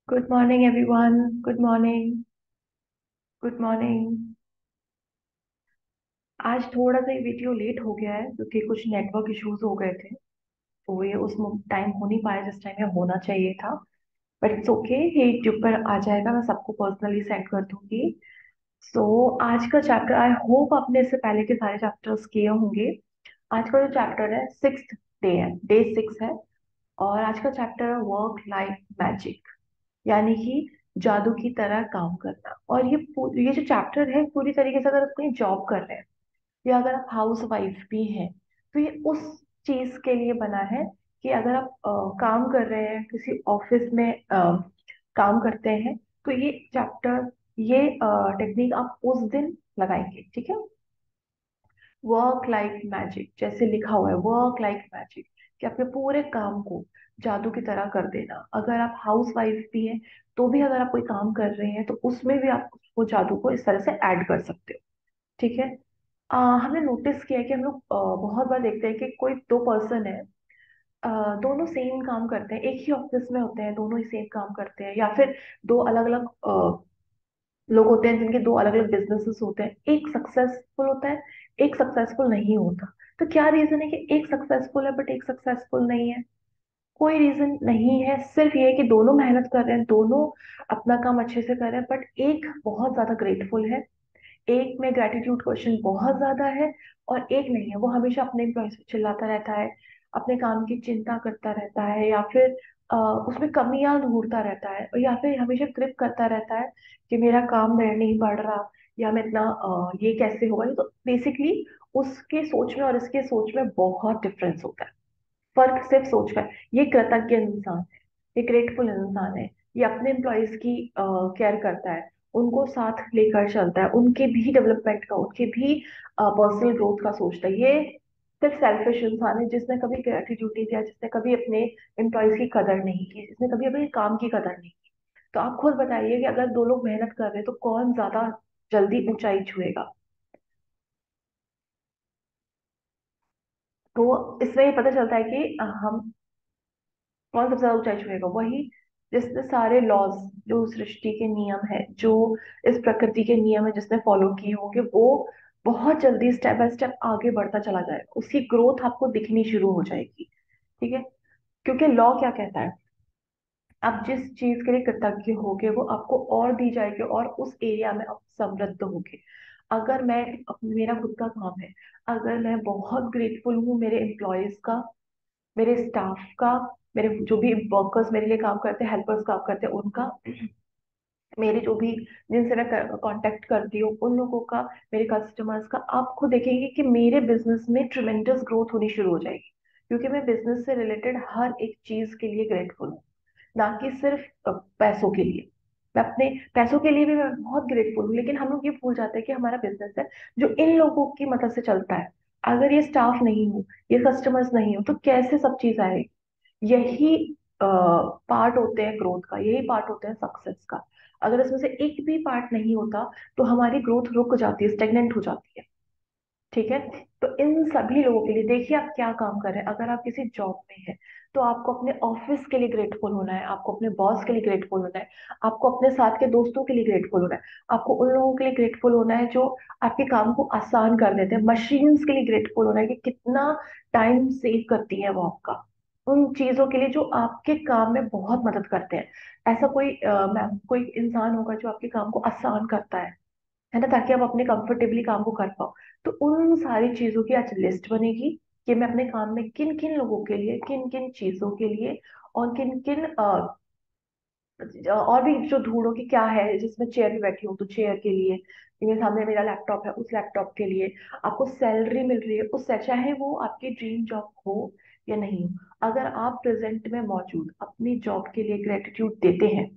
Good morning everyone. Good morning. Good morning. आज थोड़ा सा ये वीडियो लेट हो गया है क्योंकि कुछ नेटवर्क इश्यूज हो गए थे। तो ये उस टाइम हो नहीं पाया जिस टाइम ये होना चाहिए था। बट इट्स ओके, ये यूट्यूब पर आ जाएगा, मैं सबको पर्सनली सेंड कर दूंगी। सो आज का चैप्टर, आई होप आपने इससे पहले के सारे चैप्टर्स किए होंगे। आज का जो चैप्टर है, 6th डे है, डे 6 है। और आज का चैप्टर है वर्क लाइफ मैजिक, यानी कि जादू की तरह काम करना। और ये जो चैप्टर है, पूरी तरीके से अगर आप कहीं जॉब कर रहे हैं या अगर आप हाउस वाइफ भी हैं, तो ये उस चीज के लिए बना है कि अगर आप काम कर रहे हैं किसी ऑफिस में, काम करते हैं, तो ये चैप्टर, ये टेक्निक आप उस दिन लगाएंगे। ठीक है। वर्क लाइक मैजिक जैसे लिखा हुआ है, वर्क लाइक मैजिक, कि आपके पूरे काम को जादू की तरह कर देना। अगर आप हाउस वाइफ भी हैं तो भी अगर आप कोई काम कर रहे हैं तो उसमें भी आप वो जादू को इस तरह से ऐड कर सकते हो। ठीक है। हमने नोटिस किया है कि हम लोग बहुत बार देखते हैं कि कोई दो पर्सन है, अ, दोनों सेम काम करते हैं, एक ही ऑफिस में होते हैं, दोनों ही सेम काम करते हैं, या फिर दो अलग अलग लोग होते हैं जिनके दो अलग अलग बिजनेसेस होते हैं। एक सक्सेसफुल होता है, एक सक्सेसफुल नहीं होता। तो क्या रीजन है कि एक सक्सेसफुल है बट एक सक्सेसफुल नहीं है? कोई रीजन नहीं है, सिर्फ ये है कि दोनों मेहनत कर रहे हैं, दोनों अपना काम अच्छे से कर रहे हैं, बट एक बहुत ज्यादा ग्रेटफुल है, एक में ग्रेटिट्यूड क्वेश्चन बहुत ज्यादा है, और एक नहीं है, वो हमेशा अपने एम्प्लॉयज पे चिल्लाता रहता है, अपने काम की चिंता करता रहता है, या फिर उसमें कमियां ढूंढता रहता है, और या फिर हमेशा ट्रिप करता रहता है कि मेरा काम मेरे नहीं बढ़ रहा, या मैं इतना ये कैसे होगा। तो बेसिकली उसके सोच में और इसके सोच में बहुत डिफरेंस होता है। फर्क सिर्फ सोच का है। ये कृतज्ञ इंसान है, ये ग्रेटफुल इंसान है, ये अपने एम्प्लॉयज की केयर करता है, उनको साथ लेकर चलता है, उनके भी डेवलपमेंट का, उनके भी पर्सनल ग्रोथ का सोचता है। ये सिर्फ सेल्फिश इंसान है जिसने कभी ग्रेटिट्यूड नहीं दिया, जिसने कभी अपने एम्प्लॉयज की कदर नहीं की, जिसने कभी अपने काम की कदर नहीं की। तो आप खुद बताइए कि अगर दो लोग मेहनत कर रहे हैं तो कौन ज्यादा जल्दी ऊंचाई छुएगा? तो इसमें ये पता चलता है कि हम कौन सबसे ज्यादा ऊंचाई छुएगा। वही जिसने सारे लॉज, जो सृष्टि के नियम है, जो इस प्रकृति के नियम है, जिसने फॉलो किए होंगे, वो बहुत जल्दी स्टेप बाय स्टेप आगे बढ़ता चला जाएगा, उसकी ग्रोथ आपको दिखनी शुरू हो जाएगी। ठीक है। क्योंकि लॉ क्या कहता है, आप जिस चीज के लिए कृतज्ञ होगे वो आपको और दी जाएगी, और उस एरिया में आप समृद्ध होगे। अगर मैं मेरा खुद का काम है, अगर मैं बहुत ग्रेटफुल हूँ मेरे एम्प्लॉयज का, मेरे स्टाफ का, मेरे जो भी वर्कर्स मेरे लिए काम करते हैं, हेल्पर्स काम करते हैं उनका, मेरे जो भी जिनसे मैं कांटेक्ट करती हूँ उन लोगों का, मेरे कस्टमर्स का, आप खुद देखेंगे कि मेरे बिजनेस में ट्रिमेंडस ग्रोथ होनी शुरू हो जाएगी। क्योंकि मैं बिजनेस से रिलेटेड हर एक चीज के लिए ग्रेटफुल हूँ, ना कि सिर्फ पैसों के लिए। मैं अपने पैसों के लिए भी मैं बहुत ग्रेटफुल हूँ, लेकिन हम लोग ये भूल जाते हैं कि हमारा बिजनेस है जो इन लोगों की मदद से चलता है। अगर ये स्टाफ नहीं हो, ये कस्टमर्स नहीं हो, तो कैसे सब चीज आएगी? यही पार्ट होते हैं ग्रोथ का, यही पार्ट होते हैं सक्सेस का। अगर इसमें से एक भी पार्ट नहीं होता तो हमारी ग्रोथ रुक जाती है, स्टेगनेंट हो जाती है। ठीक है। तो इन सभी लोगों के लिए देखिए, आप क्या काम कर रहे हैं। अगर आप किसी जॉब में हैं तो आपको अपने ऑफिस के लिए ग्रेटफुल होना है, आपको अपने बॉस के लिए ग्रेटफुल होना है, आपको अपने साथ के दोस्तों के लिए ग्रेटफुल होना है, आपको उन लोगों के लिए ग्रेटफुल होना है जो आपके काम को आसान कर देते हैं, मशीन्स के लिए ग्रेटफुल होना है कि कितना टाइम सेव करती है वो आपका, उन चीजों के लिए जो आपके काम में बहुत मदद करते हैं। ऐसा कोई कोई इंसान होगा जो आपके काम को आसान करता है ना, ताकि आप अपने कंफर्टेबली काम को कर पाओ। तो उन सारी चीजों की आज लिस्ट बनेगी कि मैं अपने काम में किन किन लोगों के लिए, किन किन चीजों के लिए, और किन किन और भी जो ढूंढो कि क्या है, जिसमें चेयर पे बैठी हूँ तो चेयर के लिए, मेरे सामने मेरा लैपटॉप है उस लैपटॉप के लिए, आपको सैलरी मिल रही है उससे, चाहे वो आपकी ड्रीम जॉब हो या नहीं हो। अगर आप प्रेजेंट में मौजूद अपनी जॉब के लिए ग्रेटिट्यूड देते हैं,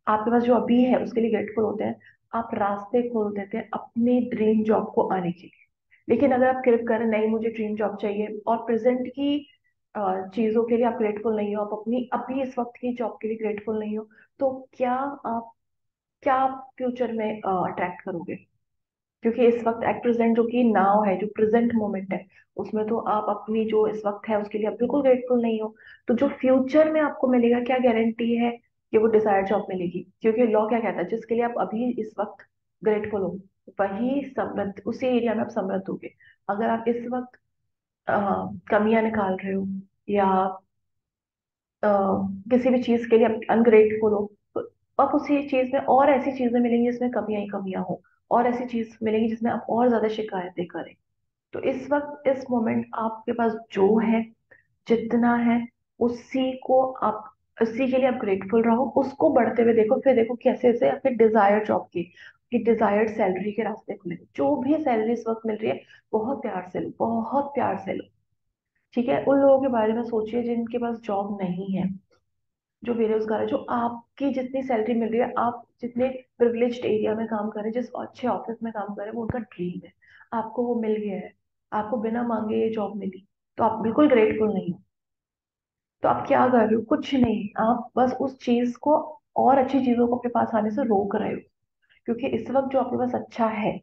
आपके पास जो अभी है उसके लिए ग्रेटफुल होते हैं, आप रास्ते खोल देते हैं अपने ड्रीम जॉब को आने के लिए। लेकिन अगर आप क्लिक करें नहीं मुझे ड्रीम जॉब चाहिए, और प्रेजेंट की चीजों के लिए आप ग्रेटफुल नहीं हो, आप अपनी अभी इस वक्त की जॉब के लिए ग्रेटफुल नहीं हो, तो आप क्या फ्यूचर में अट्रैक्ट करोगे? क्योंकि इस वक्त एट प्रेजेंट जो कि नाउ है, जो प्रेजेंट मोमेंट है, उसमें तो आप अपनी जो इस वक्त है उसके लिए आप बिल्कुल ग्रेटफुल नहीं हो। तो जो फ्यूचर में आपको मिलेगा, क्या गारंटी है कि वो डिजायर्ड जॉब मिलेगी, क्योंकि लॉ क्या कहता है, जिसके लिए आप अभी इस वक्त ग्रेटफुल हो वही समृद्ध, उसी एरिया में आप समृद्ध होगे। अगर आप इस वक्त कमियां निकाल रहे हो या अ, किसी भी चीज के लिए आप अनग्रेटफुल हो, तो आप उसी चीज में और ऐसी चीजें मिलेंगी जिसमें कमियां ही कमियां हो, और ऐसी चीज मिलेंगी जिसमें आप और ज्यादा शिकायतें करें। तो इस वक्त इस मोमेंट आपके पास जो है, जितना है, उसी को आप, उसी के लिए आप ग्रेटफुल रहो, उसको बढ़ते हुए देखो, फिर देखो कैसे कैसे आपके डिजायर्ड जॉब की डिजायर्ड सैलरी के रास्ते खुले। जो भी सैलरी इस वक्त मिल रही है, बहुत प्यार से लो, बहुत प्यार से लो। ठीक है, उन लोगों के बारे में सोचिए जिनके पास जॉब नहीं है, जो बेरोजगार है, जो आपकी जितनी सैलरी मिल रही है, आप जितने प्रिविलेज्ड एरिया में काम कर रहे हैं, जिस अच्छे ऑफिस में काम कर रहे हैं, वो उनका ड्रीम है, आपको वो मिल गया है, आपको बिना मांगे ये जॉब मिली, तो आप बिल्कुल ग्रेटफुल नहीं हो। तो आप क्या कर रहे हो? कुछ नहीं, आप बस उस चीज को और अच्छी चीजों को अपने पास आने से रोक रहे हो, क्योंकि इस वक्त जो आपके पास अच्छा है,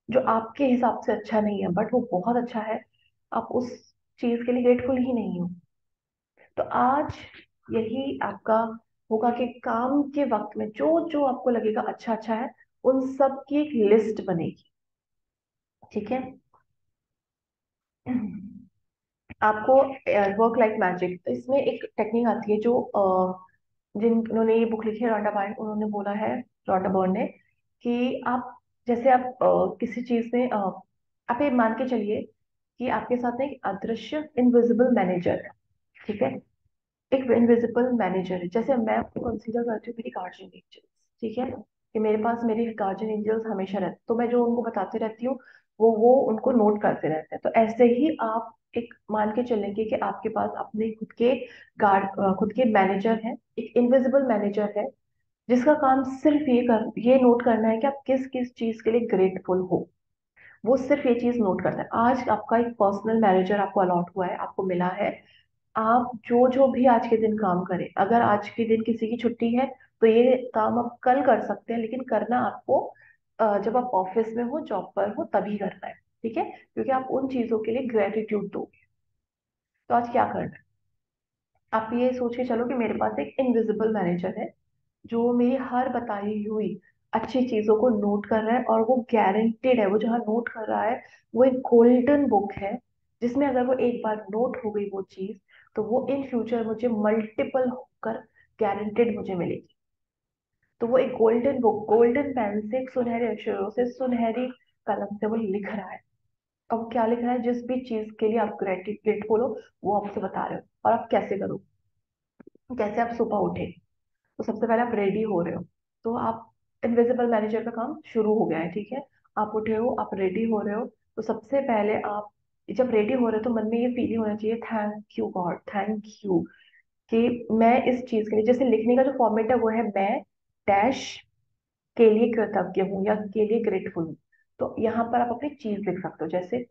जो आपके हिसाब से अच्छा नहीं है बट वो बहुत अच्छा है, आप उस चीज के लिए ग्रेटफुल ही नहीं हो। तो आज यही आपका होगा कि काम के वक्त में जो जो आपको लगेगा अच्छा अच्छा है, उन सब की एक लिस्ट बनेगी। ठीक है। आपको वर्क लाइफ मैजिक, इसमें एक टेक्निक आती है जो जिन्होंने ये बुक लिखी है, रॉन्डा बायर्न, उन्होंने बोला है, रॉन्डा बर्न ने, कि आप जैसे आप किसी चीज में आप ये मान के चलिए कि आपके साथ ना एक अदृश्य इनविजिबल मैनेजर है। ठीक है, एक इनविजिबल मैनेजर है, जैसे मैं कंसीडर करती हूँ मेरी गार्जियन एंजल्स। ठीक है, कि मेरे पास मेरे गार्जियन एंजल्स हमेशा रहते, तो मैं जो उनको बताते रहती हूँ वो उनको नोट करते रहते हैं। तो ऐसे ही आप एक मान के चलेंगे कि आपके पास अपने खुद के खुद के मैनेजर हैं, एक इनविजिबल मैनेजर है, जिसका काम सिर्फ ये नोट करना है कि आप किस किस चीज के लिए ग्रेटफुल हो। वो सिर्फ ये चीज नोट करता है। आज आपका एक पर्सनल मैनेजर आपको अलॉट हुआ है, आपको मिला है। आप जो जो भी आज के दिन काम करें, अगर आज के दिन किसी की छुट्टी है तो ये काम आप कल कर सकते हैं, लेकिन करना आपको जब आप ऑफिस में हो, जॉब पर हो, तभी करना है। ठीक है, क्योंकि आप उन चीजों के लिए ग्रेटिट्यूड दोगे। तो आज क्या करना है, आप ये सोच के चलो कि मेरे पास एक इनविजिबल मैनेजर है, जो मेरी हर बताई हुई अच्छी चीजों को नोट कर रहा है, और वो गारंटेड है, वो जहाँ नोट कर रहा है वो एक गोल्डन बुक है, जिसमें अगर वो एक बार नोट हो गई वो चीज, तो वो इन फ्यूचर मुझे मल्टीपल होकर गारंटेड मुझे मिलेगी। तो वो एक गोल्डन बुक, गोल्डन पेन से, एक सुनहरे अक्षरों से, सुनहरी कलम से वो लिख रहा है। अब वो क्या लिख रहा है? जिस भी चीज के लिए आप ग्रेटफुल हो, वो आपसे बता रहे हो। और आप कैसे करो, कैसे आप सुबह उठे, तो सबसे पहले आप रेडी हो रहे हो, तो आप, इनविजिबल मैनेजर का काम शुरू हो गया है। ठीक है, आप उठे हो, आप रेडी हो रहे हो, तो सबसे पहले आप जब रेडी हो रहे हो तो मन में ये फीलिंग होना चाहिए, thank you God, thank you, कि मैं इस चीज के लिए, जैसे लिखने का जो फॉर्मेट है वो है, मैं डैश के लिए कृतज्ञ हूँ या के लिए ग्रेटफुल हूँ। तो यहाँ पर आप अपनी चीज लिख सकते हो, जैसे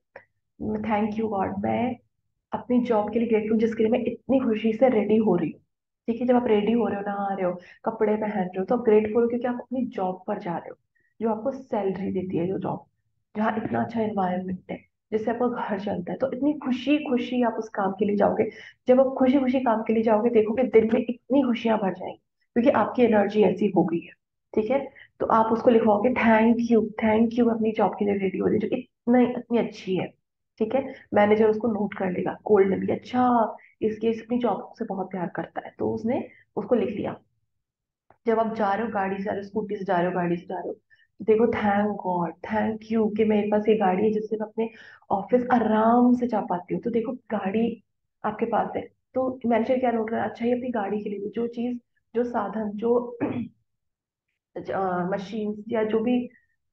थैंक यू गॉड, मैं अपनी जॉब के लिए ग्रेटफुल, जिसके लिए मैं इतनी खुशी से रेडी हो रही हूँ। ठीक है, जब आप रेडी हो रहे हो, नहा रहे हो, कपड़े पहन रहे हो, तो आप ग्रेटफुल हो क्योंकि आप अपनी जॉब पर जा रहे हो, जो आपको सैलरी देती है, जो जॉब जहाँ इतना अच्छा एनवायरनमेंट है, जिससे आपका घर चलता है, तो इतनी खुशी खुशी आप उस काम के लिए जाओगे। जब आप खुशी खुशी काम के लिए जाओगे, देखोगे दिन में इतनी खुशियां भर जाएंगी, क्योंकि आपकी एनर्जी ऐसी हो गई है। ठीक है, तो आप उसको लिखवाओगे, थैंक यू, थैंक यू, अपनी जॉब के लिए रेडी हो रही है, जो इतना इतनी अच्छी है। ठीक है, मैनेजर उसको नोट कर लेगा, गोल्डन भी अच्छा, इसके इस अपनी जॉब से बहुत प्यार करता है, तो उसने उसको लिख लिया। जब आप जा रहे हो, गाड़ी से जा रहे हो, स्कूटी से जा रहे हो, गाड़ी से जा रहे हो, तो देखो, थैंक गॉड, थैंक यू, कि मेरे पास ये गाड़ी है जिससे मैं अपने ऑफिस आराम से जा पाती हूँ। तो देखो, गाड़ी आपके पास है, तो मैनेजर क्या नोट कर रहा है, अच्छा, ये अपनी गाड़ी के लिए भी जो चीज, जो साधन, जो मशीन या जो भी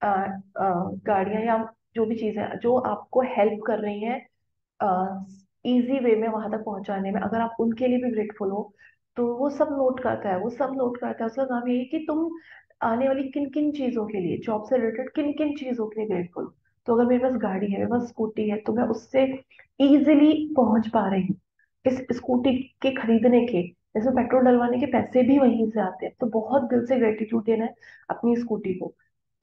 गाड़ियां या जो भी चीजें जो आपको हेल्प कर रही हैं इजी वे में वहां तक पहुंचाने में, अगर आप उनके लिए भी ग्रेटफुल हो, तो वो सब नोट करता है, वो सब नोट करता है। उसका काम यही है कि तुम आने वाली किन किन चीजों के लिए, जॉब से रिलेटेड किन किन चीजों के लिए ग्रेटफुल हो। तो अगर मेरे पास गाड़ी है, मेरे पास स्कूटी है, तो मैं उससे इजिली पहुंच पा रही हूँ। इस स्कूटी के खरीदने के, इसमें पेट्रोल डलवाने के पैसे भी वहीं से आते हैं, तो बहुत दिल से ग्रेटिट्यूड देना है अपनी स्कूटी को।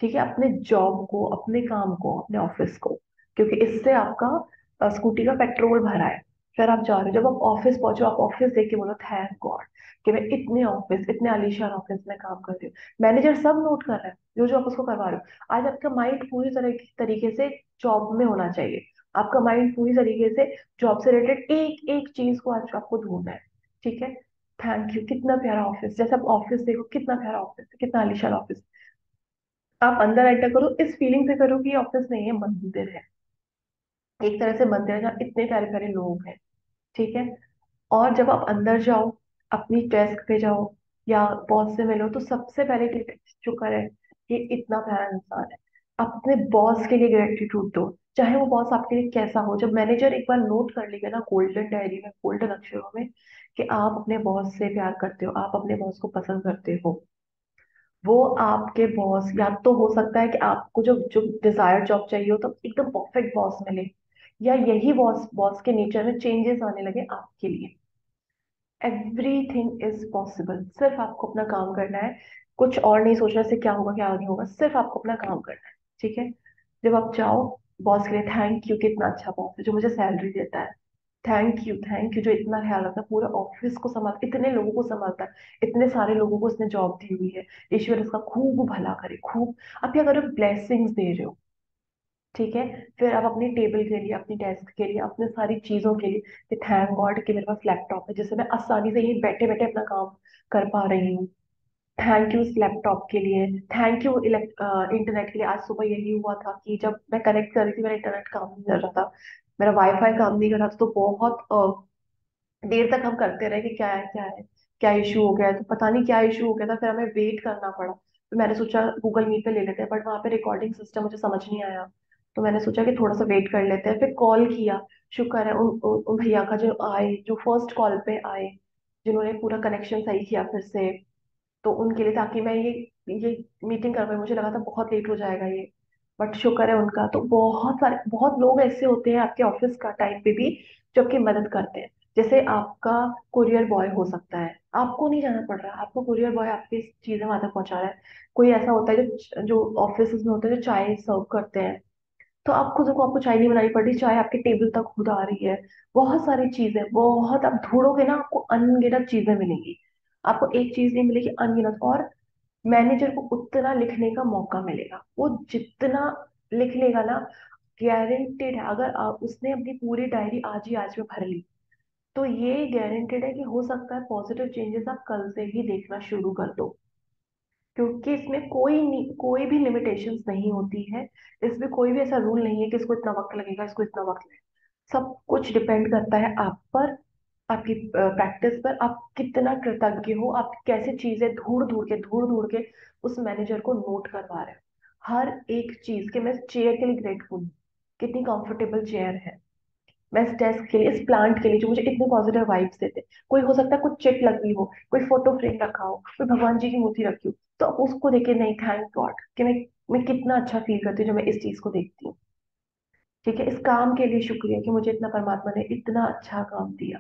ठीक है, अपने जॉब को, अपने काम को, अपने ऑफिस को, क्योंकि इससे आपका स्कूटी का पेट्रोल भरा है। फिर आप जा रहे हो, जब आप ऑफिस पहुंचो, आप ऑफिस देख के बोलो, थैंक गॉड, कि मैं इतने आलीशान ऑफिस में काम कर रही हूँ। मैनेजर सब नोट कर रहा है जो जो आप उसको करवा रहे हो। आज आपका माइंड पूरी तरह तरीके से जॉब में होना चाहिए। आपका माइंड पूरी तरीके से जॉब से रिलेटेड एक एक चीज को आज आपको ढूंढना है। ठीक है। थैंक यू, कितना प्यारा ऑफिस, जैसे आप ऑफिस देखो कितना प्यारा ऑफिस है, कितना आलीशान ऑफिस। आप अंदर एंटर करो, इस फीलिंग से करो कि ये ऑफिस नहीं है, मंदिर है। एक तरह से मंदिर है जहाँ इतने प्यारे प्यारे लोग हैं। ठीक है। और जब आप अंदर जाओ, अपनी डेस्क पे जाओ या बॉस से मिलो, तो सबसे पहले शुक्र है कि इतना प्यारा इंसान है। आप अपने बॉस के लिए ग्रेटिट्यूड दो, चाहे वो बॉस आपके लिए कैसा हो। जब मैनेजर एक बार नोट कर लेगा ना गोल्डन डायरी में, गोल्डन अक्षरों में, कि आप अपने बॉस से प्यार करते हो, आप अपने बॉस को पसंद करते हो, वो आपके बॉस, या तो हो सकता है कि आपको जो जो डिजायर्ड जॉब चाहिए हो तो एकदम परफेक्ट बॉस मिले, या यही बॉस बॉस के नेचर में चेंजेस आने लगे आपके लिए। एवरीथिंग इज पॉसिबल, सिर्फ आपको अपना काम करना है। कुछ और नहीं सोचना से क्या होगा क्या नहीं होगा, सिर्फ आपको अपना काम करना है। ठीक है। जब आप जाओ, बॉस के लिए थैंक यू, कितना अच्छा बॉस है जो मुझे सैलरी देता है। थैंक यू जो इतना ख्याल रखता है, पूरे ऑफिस को संभाल, इतने लोगों को संभालता है, इतने सारे लोगों को इसने जॉब दी हुई है। ईश्वर इसका खूब भला करे, खूब। आप क्या करो, ब्लेसिंग्स दे रहे हो। ठीक है। फिर आप अपनी टेबल के लिए, अपनी डेस्क के लिए, अपने सारी चीजों के लिए, कि थैंक गॉड कि मेरे पास लैपटॉप है जिससे मैं आसानी से यही बैठे बैठे अपना काम कर पा रही हूँ। थैंक यू इस लैपटॉप के लिए, थैंक यू इंटरनेट के लिए। आज सुबह यही हुआ था कि जब मैं कनेक्ट कर रही थी, मेरा इंटरनेट काम नहीं कर रहा था, मेरा वाईफाई काम नहीं कर रहा था, तो बहुत देर तक हम करते रहे कि क्या है, क्या इशू हो गया है। तो पता नहीं क्या इशू हो गया था, फिर हमें वेट करना पड़ा। तो मैंने सोचा गूगल मीट पे ले लेते हैं, बट वहां पे रिकॉर्डिंग सिस्टम मुझे समझ नहीं आया। तो मैंने सोचा कि थोड़ा सा वेट कर लेते हैं, फिर कॉल किया। शुक्र है उन भैया का, जो आए, जो फर्स्ट कॉल पे आए, जिन्होंने पूरा कनेक्शन सही किया फिर से। तो उनके लिए, ताकि मैं ये मीटिंग कर पाई, मुझे लगा था बहुत लेट हो जाएगा ये। बट शुक्र है उनका। तो बहुत सारे, बहुत लोग ऐसे होते हैं आपके ऑफिस का टाइम पे भी जो आपकी मदद करते हैं। जैसे आपका कुरियर बॉय हो सकता है, आपको नहीं जाना पड़ रहा, आपको कुरियर बॉय आपकी चीजें वहां तक पहुंचा रहा है। कोई ऐसा होता है जो जो ऑफिस में होते हैं जो चाय सर्व करते हैं, तो आप खुद को, आपको चाय नहीं बनानी पड़ रही, चाय आपके टेबल तक खुद आ रही है। बहुत सारी चीजें, बहुत, आप ढूंढोगे ना आपको अनगिनत चीजें मिलेंगी। आपको एक चीज नहीं मिलेगी, अनगिनत। और मैनेजर को उतना लिखने का मौका मिलेगा, वो जितना लिख लेगा ना, गारंटेड है। अगर उसने अपनी पूरी डायरी आज ही आज में भर ली, तो ये गारंटेड है कि हो सकता है पॉजिटिव चेंजेस आप कल से ही देखना शुरू कर दो। क्योंकि इसमें कोई भी लिमिटेशंस नहीं होती है। इसमें कोई भी ऐसा रूल नहीं है कि इसको इतना वक्त लगेगा, इसको इतना वक्त लगेगा। सब कुछ डिपेंड करता है आप पर, आपकी प्रैक्टिस पर, आप कितना कृतज्ञ हो, आप कैसे चीजें ढूंढ ढूंढ के उस मैनेजर को नोट करवा रहे हो। हर एक चीज के, मैं चेयर के लिए ग्रेटफुल हूँ, कितनी कंफर्टेबल चेयर है। मैं इस डेस्क के लिए, इस प्लांट के लिए जो मुझे इतने पॉजिटिव वाइब्स देते। कोई हो सकता है कुछ चिट लगी हो, कोई फोटो फ्रेम रखा हो, कोई भगवान जी की मूर्ति रखी हो, तो आप उसको देख के, नहीं, थैंक गॉड कि मैं कितना अच्छा फील करती हूँ जब मैं इस चीज को देखती हूँ। ठीक है। इस काम के लिए शुक्रिया कि मुझे इतना, परमात्मा ने इतना अच्छा काम दिया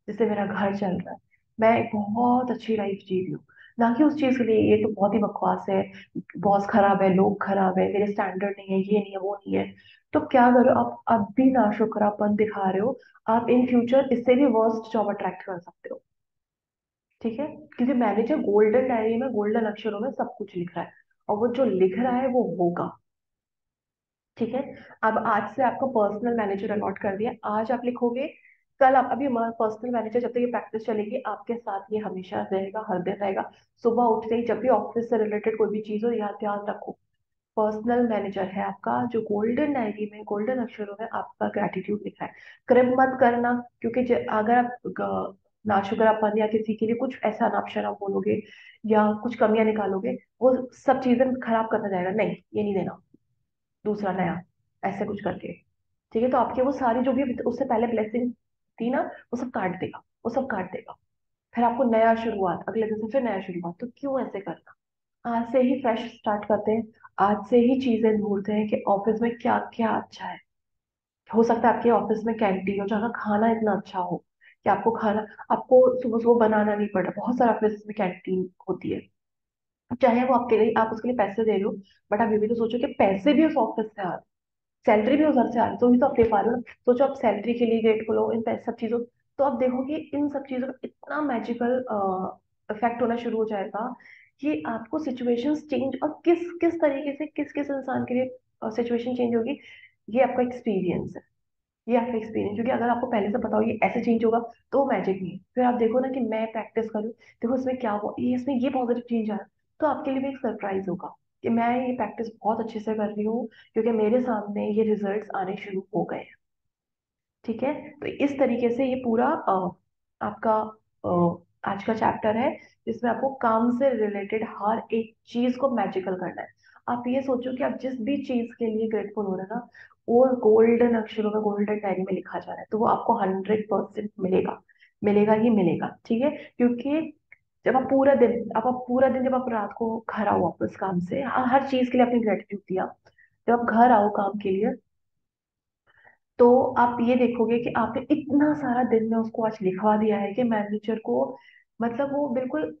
जिससे मेरा घर चल रहा है। मैं एक बहुत अच्छी लाइफ जी रही हूँ, ना कि उस चीज के लिए ये तो बहुत ही बकवास है, बॉस खराब है, लोग खराब है, मेरे स्टैंडर्ड नहीं है, ये नहीं है, वो नहीं है। तो क्या करो, आप अब भी नाशुक्रापन दिखा रहे हो। आप इन फ्यूचर इससे भी वर्स्ट जॉब अट्रैक्ट कर सकते हो। ठीक है। क्योंकि मैनेजर गोल्डन डायरी में गोल्डन अक्षरों में सब कुछ लिख रहा है, और वो जो लिख रहा है वो होगा। ठीक है। अब आज से आपको पर्सनल मैनेजर अलॉट कर दिया, आज आप लिखोगे, कल आप, अभी हमारा पर्सनल मैनेजर जब तक ये प्रैक्टिस चलेगी आपके साथ ये हमेशा रहेगा, हर दिन रहेगा। सुबह उठते ही जब भी ऑफिस से रिलेटेड कोई भी चीज हो, याद ध्यान रखो, पर्सनल मैनेजर है आपका जो गोल्डन डायरी में गोल्डन अक्षरों में आपका ग्रेटिट्यूड लिखा है। कृप मत करना, क्योंकि अगर आप नाशुक्रापन या किसी के लिए कुछ ऐसा नाप शराब बोलोगे या कुछ कमियां निकालोगे, वो सब चीजें खराब करना जाएगा। नहीं, ये नहीं देना, दूसरा नया, ऐसे कुछ करके। ठीक है। तो आपके वो सारी जो भी उससे पहले ब्लेसिंग थी ना, वो सब काट देगा, वो सब काट देगा। फिर आपको नया शुरुआत, अगले दिन से फिर नया शुरुआत। तो क्यों ऐसे करना, आज से ही फ्रेश स्टार्ट करते हैं। आज से ही चीजें ढूंढते हैं कि ऑफिस में क्या क्या अच्छा है। हो सकता है आपके ऑफिस में कैंटीन हो जहाँ का खाना इतना अच्छा हो कि आपको खाना, आपको सुबह सुबह बनाना नहीं पड़ रहा। बहुत सारे ऑफिस में कैंटीन होती है, चाहे वो आपके लिए, आप उसके लिए पैसे दे रहे हो, बट आप ये भी तो सोचो कि पैसे भी उस ऑफिस से आ रहे, सैलरी भी उधर से आ रही, तो ही तो आप दे पा रहे हो ना। सोचो आप सैलरी के लिए ग्रेटफुल हो, इन सब चीजों। तो आप देखो कि इन सब चीजों का इतना मैजिकल इफेक्ट होना शुरू हो जाएगा कि आपको सिचुएशंस चेंज, और किस किस तरीके से किस किस इंसान के लिए सिचुएशन चेंज होगी, ये आपका एक्सपीरियंस है। ये आपका एक्सपीरियंस, क्योंकि अगर आपको पहले से पता हो ये ऐसे चेंज होगा तो वो मैजिक नहीं है। फिर आप देखो ना कि मैं प्रैक्टिस करूँ, देखो इसमें क्या हुआ, ये इसमें ये पॉजिटिव चेंज आया, तो आपके लिए भी एक सरप्राइज होगा कि मैं ये प्रैक्टिस बहुत अच्छे से कर रही हूँ, क्योंकि मेरे सामने ये रिजल्ट्स आने शुरू हो गए हैं। ठीक है। तो इस तरीके से ये पूरा आपका आज का चैप्टर है, जिसमें आपको काम से रिलेटेड हर एक चीज को मैजिकल करना है। आप ये सोचो कि आप जिस भी चीज के लिए ग्रेटफुल हो रहे हैं ना, वो गोल्डन अक्षरों में, गोल्डन डायरी में लिखा जा रहा है, तो वो आपको 100% मिलेगा, मिलेगा ही मिलेगा। ठीक है। क्योंकि जब आप पूरा दिन, जब आप रात को घर आओ वापस काम से, हर चीज के लिए अपनी ग्रेटिट्यूड दिया, जब आप घर आओ काम के लिए, तो आप ये देखोगे कि आपने इतना सारा दिन में उसको आज लिखवा दिया है कि मैनेजर को, मतलब वो बिल्कुल,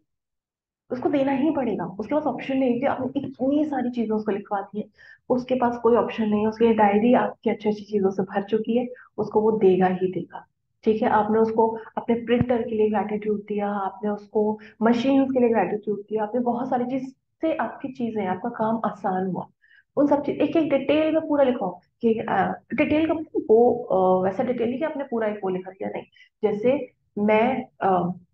उसको देना ही पड़ेगा, उसके पास ऑप्शन नहीं है कि आपने इतनी सारी चीजें उसको लिखवा दी है। उसके पास कोई ऑप्शन नहीं है, उसकी डायरी आपकी अच्छी अच्छी चीजों से भर चुकी है, उसको वो देगा ही देगा। ठीक है। आपने उसको अपने प्रिंटर के लिए ग्रैटिट्यूड दिया, आपने उसको मशीन के लिए ग्रैटिट्यूड दिया, आपने बहुत सारी चीज से आपकी चीजें, आपका काम आसान हुआ। उन सब चीज एक एक डिटेल में पूरा लिखवाओ कि डिटेल का वो वैसा डिटेल नहीं कि आपने पूरा एक वो लिखा दिया, नहीं। जैसे मैं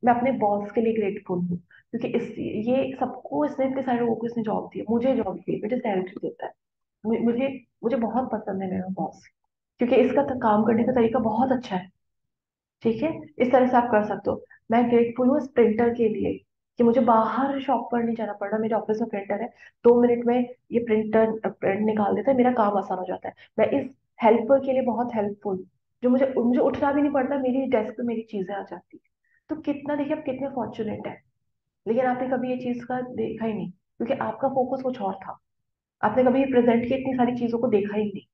मैं अपने बॉस के लिए ग्रेटफुल हूँ, क्योंकि इस ये सबको, इसने इतने सारे लोगों को इसने जॉब दी है, मुझे जॉब दी है, मुझे सैलरी देता है। मुझे मुझे बहुत पसंद है मेरा बॉस, क्योंकि इसका काम करने का तरीका बहुत अच्छा है। ठीक है। इस तरह से आप कर सकते हो। मैं ग्रेटफुल हूँ इस प्रिंटर के लिए, कि मुझे बाहर शॉप पर नहीं जाना पड़ रहा, मेरे ऑफिस में प्रिंटर है, 2 मिनट में ये प्रिंटर प्रिंट निकाल देता है, मेरा काम आसान हो जाता है। मैं इस हेल्पर के लिए बहुत हेल्पफुल, जो मुझे मुझे उठना भी नहीं पड़ता, मेरी डेस्क पे मेरी चीजें आ जाती है। तो कितना, देखिए आप कितने फॉर्चुनेट है। लेकिन आपने कभी ये चीज का देखा ही नहीं, क्योंकि आपका फोकस कुछ और था। आपने कभी प्रेजेंट की इतनी सारी चीजों को देखा ही नहीं।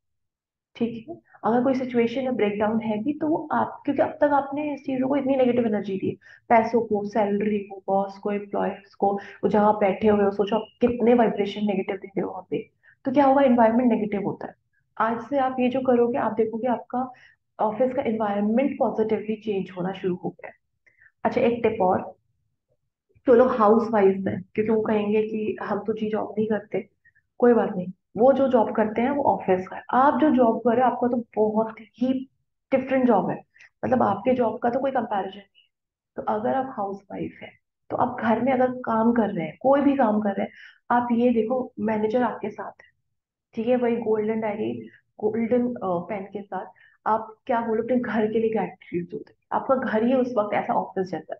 ठीक है। अगर कोई सिचुएशन या ब्रेकडाउन है भी, तो वो आप, क्योंकि अब तक आपने इस चीजों को इतनी नेगेटिव एनर्जी दी है, पैसों को, सैलरी को, बॉस को, एम्प्लॉयर्स को, वो जहाँ आप बैठे हुए हो, सोचो आप कितने वाइब्रेशन नेगेटिव दे रहे हो वहां पे, तो क्या होगा, एनवायरनमेंट नेगेटिव होता है। आज से आप ये जो करोगे, आप देखोगे आपका ऑफिस का एनवायरनमेंट पॉजिटिवली चेंज होना शुरू हो गया है। अच्छा, एक टिप और, जो लोग हाउस वाइफ हैं, क्योंकि वो कहेंगे कि हम तो जी जॉब नहीं करते, कोई बात नहीं। वो जो जॉब करते हैं वो ऑफिस का है, आप जो जॉब कर रहे हो आपका तो बहुत ही डिफरेंट जॉब है, मतलब आपके जॉब का तो कोई कंपैरिजन नहीं है। तो अगर आप हाउस वाइफ है, तो आप घर में अगर काम कर रहे हैं, कोई भी काम कर रहे हैं, आप ये देखो, मैनेजर आपके साथ है। ठीक है। वही गोल्डन डायरी, गोल्डन पेन के साथ आप क्या बोलो, अपने घर के लिए ग्रेटिट्यूड होते हैं। आपका घर ही उस वक्त ऐसा ऑफिस जैसा है।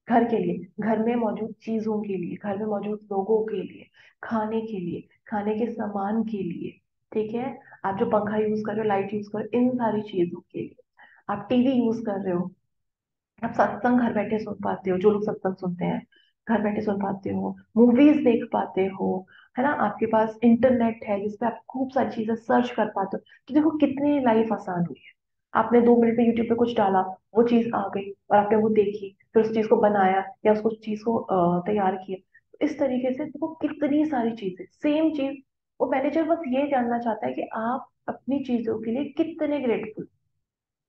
घर के लिए, घर में मौजूद चीजों के लिए, घर में मौजूद लोगों के लिए, खाने के लिए, खाने के सामान के लिए। ठीक है। आप जो पंखा यूज कर रहे हो, लाइट यूज कर रहे हो, इन सारी चीजों के लिए। आप टीवी यूज कर रहे हो, आप सत्संग घर बैठे सुन पाते हो, जो लोग सत्संग सुनते हैं घर बैठे सुन पाते हो, मूवीज देख पाते हो, है ना। आपके पास इंटरनेट है जिसपे आप खूब सारी चीजें सर्च कर पाते हो। तो देखो कितनी लाइफ आसान हुई है। आपने 2 मिनट में यूट्यूब पे कुछ डाला, वो चीज आ गई और आपने वो देखी, फिर उस चीज को बनाया या उसको चीज को तैयार किया। तो इस तरीके से देखो कितनी सारी चीजें, सेम चीज। वो मैनेजर बस ये जानना चाहता है कि आप अपनी चीजों के लिए कितने ग्रेटफुल,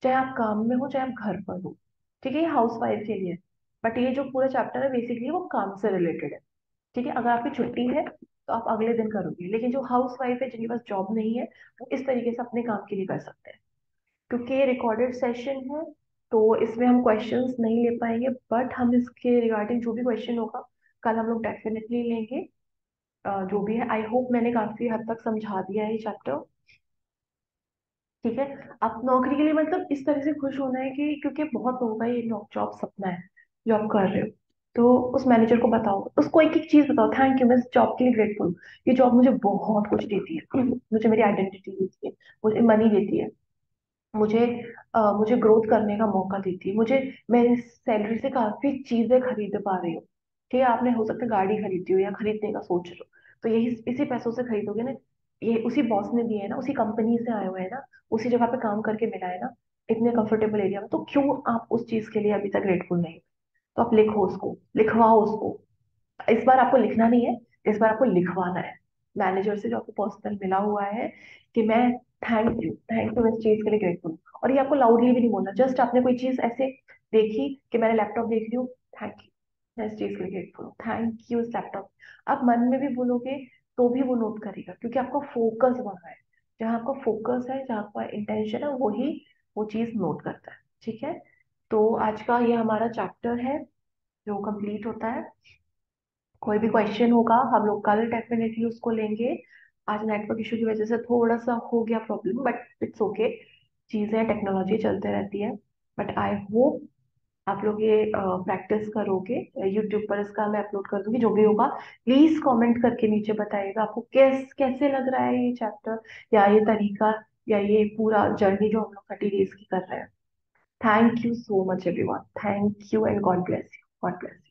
चाहे आप काम में हो चाहे आप घर पर हो। ठीक है। ये हाउस वाइफ के लिए, बट ये जो पूरा चैप्टर है बेसिकली वो काम से रिलेटेड है। ठीक है। अगर आपकी छुट्टी है तो आप अगले दिन करोगे, लेकिन जो हाउस वाइफ है, जिनके पास जॉब नहीं है, वो इस तरीके से अपने काम के लिए कर सकते हैं। क्योंकि ये रिकॉर्डेड सेशन है, तो इसमें हम क्वेश्चंस नहीं ले पाएंगे, बट हम इसके रिगार्डिंग जो भी क्वेश्चन होगा, कल हम लोग डेफिनेटली लेंगे। जो भी है, आई होप मैंने काफी हद तक समझा दिया है ये चैप्टर। ठीक है। आप नौकरी के लिए मतलब इस तरह से खुश होना है कि, क्योंकि बहुत लोगों का ये जॉब सपना है जो आप कर रहे हो। तो उस मैनेजर को बताओ, उसको एक एक चीज बताओ, थैंक यू, मैं इस जॉब के लिए ग्रेटफुल हूँ, ये जॉब मुझे बहुत कुछ देती है, मुझे मेरी आइडेंटिटी देती है, मुझे मनी देती है, मुझे मुझे ग्रोथ करने का मौका देती है, मुझे, मैं इस सैलरी से काफी चीजें खरीद पा रही हूँ। ठीक है। आपने हो सकता है गाड़ी खरीदी हो या खरीदने का सोच रहे हो, तो यही इसी पैसों से खरीदोगे ना। ये उसी बॉस ने दिए है ना, उसी कंपनी से आए हुए हैं ना, उसी जगह पे काम करके मिला है ना, इतने कंफर्टेबल एरिया में, तो क्यों आप उस चीज के लिए अभी तक ग्रेटफुल नहीं? तो आप लिखो उसको, लिखवाओ उसको। इस बार आपको लिखना नहीं है, इस बार आपको लिखवाना है मैनेजर से, जो आपको पर्सनल मिला हुआ है, कि मैं थैंक यू, मैं इस चीज के लिए ग्रेटफुल। और ये आपको लाउडली भी नहीं बोलना, जस्ट आपने कोई चीज ऐसे देखी कि मैंने लैपटॉप देख रही हूँ, थैंक यू, मैं इस चीज के लिए ग्रेटफुल हूँ, थैंक यू इस लैपटॉप। आप मन में भी बोलोगे तो भी वो नोट करेगा, क्योंकि आपका फोकस वहां है। जहाँ आपका फोकस है, जहाँ आपका इंटेंशन है, वही वो चीज नोट करता है। ठीक है, तो आज का ये हमारा चैप्टर है जो कंप्लीट होता है। कोई भी क्वेश्चन होगा हम लोग कल डेफिनेटली उसको लेंगे। आज नेटवर्क इशू की वजह से थोड़ा सा हो गया प्रॉब्लम, बट इट्स ओके। चीजें टेक्नोलॉजी चलते रहती है। बट आई होप आप लोग ये प्रैक्टिस करोगे। यूट्यूब पर इसका मैं अपलोड कर दूंगी, जो भी होगा प्लीज कमेंट करके नीचे बताइएगा आपको कैसे लग रहा है ये चैप्टर, या ये तरीका, या ये पूरा जर्नी जो हम लोग 30 डेज की कर रहे हैं। Thank you so much everyone, thank you and God bless you, God bless.